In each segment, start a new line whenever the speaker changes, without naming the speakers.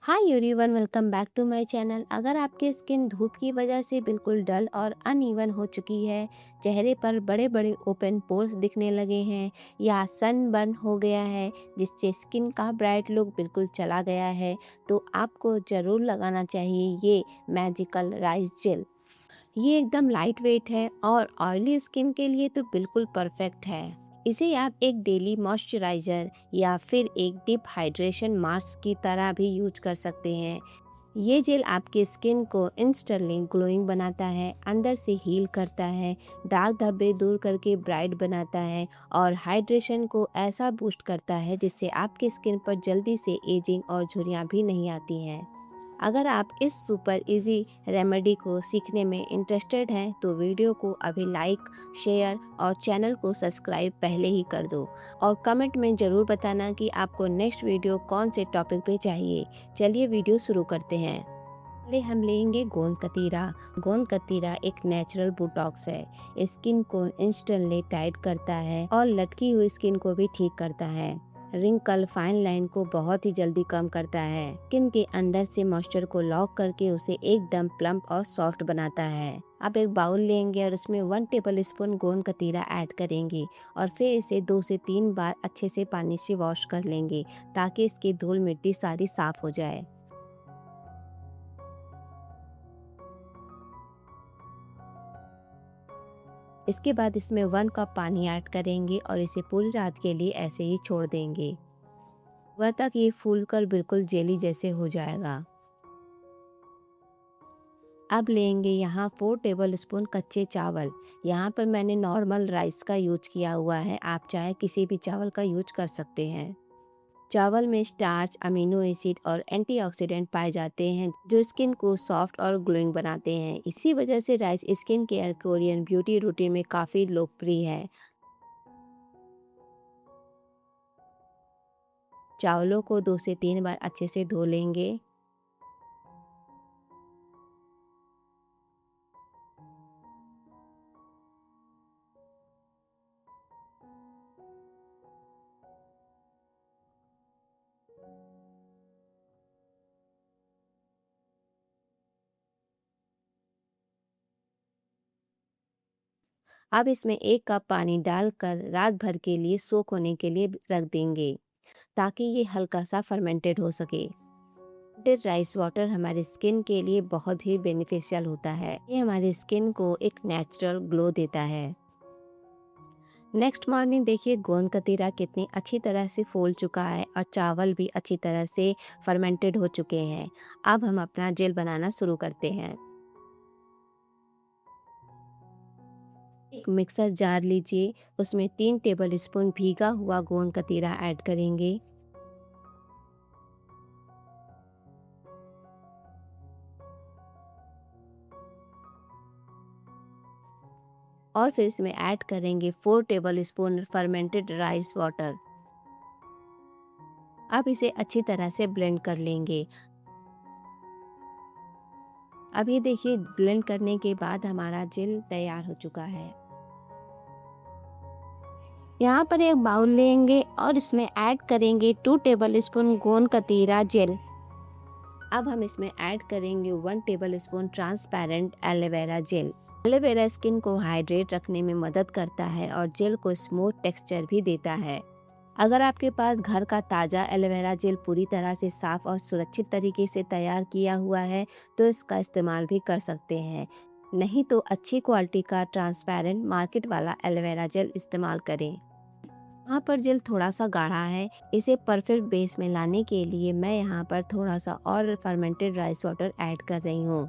Hi everyone, welcome back to my channel. अगर आपकी skin धूप की वजह से बिल्कुल डल और अनइवन हो चुकी है, चेहरे पर बड़े बड़े ओपन पोर्स दिखने लगे हैं या सन बर्न हो गया है जिससे स्किन का ब्राइट लुक बिल्कुल चला गया है, तो आपको ज़रूर लगाना चाहिए ये मैजिकल राइस जेल। ये एकदम लाइट वेट है और ऑयली स्किन के लिए तो बिल्कुल परफेक्ट है। इसे आप एक डेली मॉइस्चराइज़र या फिर एक डीप हाइड्रेशन मास्क की तरह भी यूज कर सकते हैं। ये जेल आपकी स्किन को इंस्टेंटली ग्लोइंग बनाता है, अंदर से हील करता है, दाग धब्बे दूर करके ब्राइट बनाता है और हाइड्रेशन को ऐसा बूस्ट करता है जिससे आपकी स्किन पर जल्दी से एजिंग और झुर्रियाँ भी नहीं आती हैं। अगर आप इस सुपर इजी रेमेडी को सीखने में इंटरेस्टेड हैं तो वीडियो को अभी लाइक, शेयर और चैनल को सब्सक्राइब पहले ही कर दो और कमेंट में ज़रूर बताना कि आपको नेक्स्ट वीडियो कौन से टॉपिक पे चाहिए। चलिए वीडियो शुरू करते हैं। पहले हम लेंगे गोंद कतीरा। गोंद कतीरा एक नेचुरल बोटॉक्स है। स्किन को इंस्टेंटली टाइट करता है और लटकी हुई स्किन को भी ठीक करता है। रिंकल फाइन लाइन को बहुत ही जल्दी कम करता है। स्किन के अंदर से मॉइस्चर को लॉक करके उसे एकदम प्लम्प और सॉफ्ट बनाता है। अब एक बाउल लेंगे और उसमें 1 टेबल स्पून गोंद कतीरा ऐड करेंगे और फिर इसे 2 से 3 बार अच्छे से पानी से वॉश कर लेंगे ताकि इसकी धूल मिट्टी सारी साफ हो जाए। इसके बाद इसमें 1 कप पानी ऐड करेंगे और इसे पूरी रात के लिए ऐसे ही छोड़ देंगे। सुबह तक ये फूलकर बिल्कुल जेली जैसे हो जाएगा। अब लेंगे यहाँ 4 टेबल स्पून कच्चे चावल। यहाँ पर मैंने नॉर्मल राइस का यूज किया हुआ है, आप चाहे किसी भी चावल का यूज कर सकते हैं। चावल में स्टार्च, अमीनो एसिड और एंटीऑक्सीडेंट पाए जाते हैं जो स्किन को सॉफ्ट और ग्लोइंग बनाते हैं। इसी वजह से rice skin care Korean beauty routine में काफ़ी लोकप्रिय है। चावलों को 2 से 3 बार अच्छे से धो लेंगे। अब इसमें 1 कप पानी डालकर रात भर के लिए सोक होने के लिए रख देंगे ताकि ये हल्का सा फर्मेंटेड हो सके। फर्मेंटेड राइस वाटर हमारे स्किन के लिए बहुत ही बेनिफिशियल होता है। ये हमारी स्किन को एक नेचुरल ग्लो देता है। नेक्स्ट मॉर्निंग देखिए गोंद कतीरा कितनी अच्छी तरह से फूल चुका है और चावल भी अच्छी तरह से फर्मेंटेड हो चुके हैं। अब हम अपना जेल बनाना शुरू करते हैं। एक मिक्सर जार लीजिए, उसमें 3 टेबल स्पून भीगा हुआ गोंद कतीरा ऐड करेंगे और फिर इसमें ऐड करेंगे 4 table spoon fermented rice water. अब इसे अच्छी तरह से ब्लेंड कर लेंगे। अब ये देखिए ब्लेंड करने के बाद हमारा जेल तैयार हो चुका है। यहाँ पर एक बाउल लेंगे और इसमें ऐड करेंगे 2 टेबल स्पून गोंद कतीरा जेल। अब हम इसमें ऐड करेंगे 1 table spoon transparent aloe vera gel. Aloe vera skin को हाइड्रेट रखने में मदद करता है और जेल को स्मूथ टेक्सचर भी देता है। अगर आपके पास घर का ताज़ा एलोवेरा जेल पूरी तरह से साफ और सुरक्षित तरीके से तैयार किया हुआ है तो इसका इस्तेमाल भी कर सकते हैं। नहीं तो अच्छी क्वालिटी का ट्रांसपेरेंट मार्केट वाला एलोवेरा जेल इस्तेमाल करें। यहाँ पर जेल थोड़ा सा गाढ़ा है, इसे परफेक्ट बेस में लाने के लिए मैं यहाँ पर थोड़ा सा और फर्मेंटेड राइस वाटर ऐड कर रही हूँ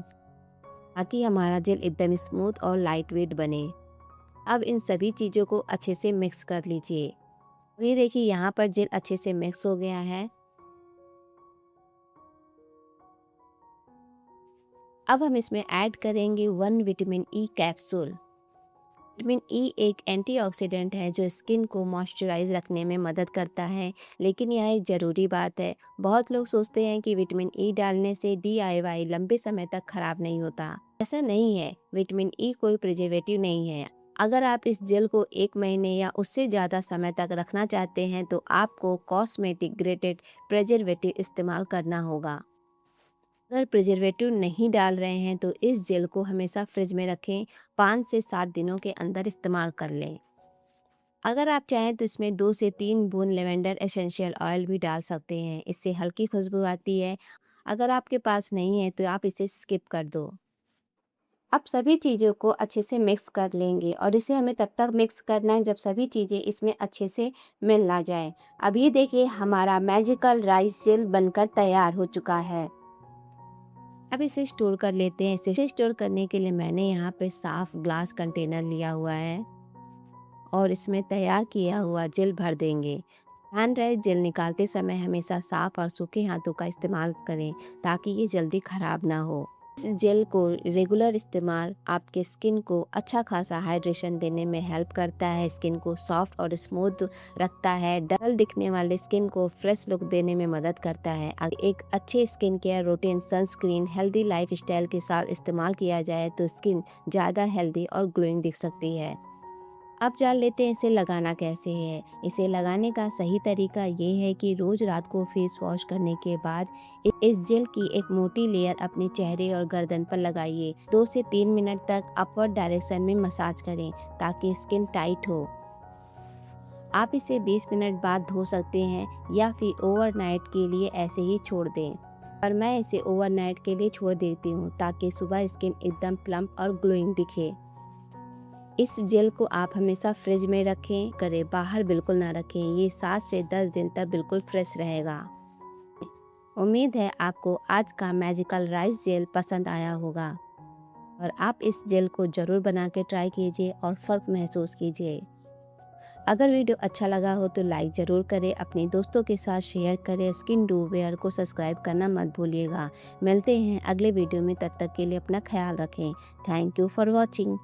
ताकि हमारा जेल एकदम स्मूथ और लाइट वेट बने। अब इन सभी चीज़ों को अच्छे से मिक्स कर लीजिए। ये देखिए यहाँ पर जेल अच्छे से मिक्स हो गया है। अब हम इसमें ऐड करेंगे 1 vitamin E capsule. Vitamin E एक एंटीऑक्सीडेंट है जो स्किन को मॉइस्चराइज रखने में मदद करता है, लेकिन यह एक ज़रूरी बात है। बहुत लोग सोचते हैं कि विटामिन ई डालने से डीआईवाई लंबे समय तक खराब नहीं होता। ऐसा नहीं है, विटामिन ई कोई प्रिजर्वेटिव नहीं है। अगर आप इस जेल को 1 महीने या उससे ज़्यादा समय तक रखना चाहते हैं तो आपको कॉस्मेटिक ग्रेडेड प्रिजर्वेटिव इस्तेमाल करना होगा। अगर प्रिजर्वेटिव नहीं डाल रहे हैं तो इस जेल को हमेशा फ्रिज में रखें, 5 से 7 दिनों के अंदर इस्तेमाल कर लें। अगर आप चाहें तो इसमें 2 से 3 बूंद लेवेंडर एसेंशियल ऑयल भी डाल सकते हैं, इससे हल्की खुशबू आती है। अगर आपके पास नहीं है तो आप इसे स्किप कर दो। अब सभी चीज़ों को अच्छे से मिक्स कर लेंगे और इसे हमें तब तक मिक्स करना है जब सभी चीज़ें इसमें अच्छे से मिल ना जाए। अब ये देखिए हमारा मैजिकल राइस जेल बनकर तैयार हो चुका है। अब इसे स्टोर कर लेते हैं। इसे स्टोर करने के लिए मैंने यहाँ पे साफ ग्लास कंटेनर लिया हुआ है और इसमें तैयार किया हुआ जेल भर देंगे। ध्यान रहे जेल निकालते समय हमेशा साफ और सूखे हाथों का इस्तेमाल करें ताकि ये जल्दी खराब ना हो। इस जेल को रेगुलर इस्तेमाल आपके स्किन को अच्छा खासा हाइड्रेशन देने में हेल्प करता है, स्किन को सॉफ्ट और स्मूथ रखता है, डल दिखने वाले स्किन को फ्रेश लुक देने में मदद करता है। अगर एक अच्छे skin care routine, sunscreen, healthy lifestyle के साथ इस्तेमाल किया जाए तो स्किन ज़्यादा हेल्दी और ग्लोइंग दिख सकती है। अब जान लेते हैं इसे लगाना कैसे है। इसे लगाने का सही तरीका ये है कि रोज़ रात को फेस वॉश करने के बाद इस जेल की एक मोटी लेयर अपने चेहरे और गर्दन पर लगाइए। 2 से 3 मिनट तक अपवर्ड डायरेक्शन में मसाज करें ताकि स्किन टाइट हो। आप इसे 20 मिनट बाद धो सकते हैं या फिर ओवरनाइट के लिए ऐसे ही छोड़ दें। पर मैं इसे ओवरनाइट के लिए छोड़ देती हूँ ताकि सुबह स्किन एकदम प्लम्प और ग्लोइंग दिखे। इस जेल को आप हमेशा फ्रिज में रखें, करें बाहर बिल्कुल ना रखें। ये 7 से 10 दिन तक बिल्कुल फ्रेश रहेगा। उम्मीद है आपको आज का मैजिकल राइस जेल पसंद आया होगा और आप इस जेल को ज़रूर बना के ट्राई कीजिए और फ़र्क महसूस कीजिए। अगर वीडियो अच्छा लगा हो तो लाइक ज़रूर करें, अपने दोस्तों के साथ शेयर करें। स्किन डू वेयर को सब्सक्राइब करना मत भूलिएगा। मिलते हैं अगले वीडियो में, तब तक के लिए अपना ख्याल रखें। Thank you for watching.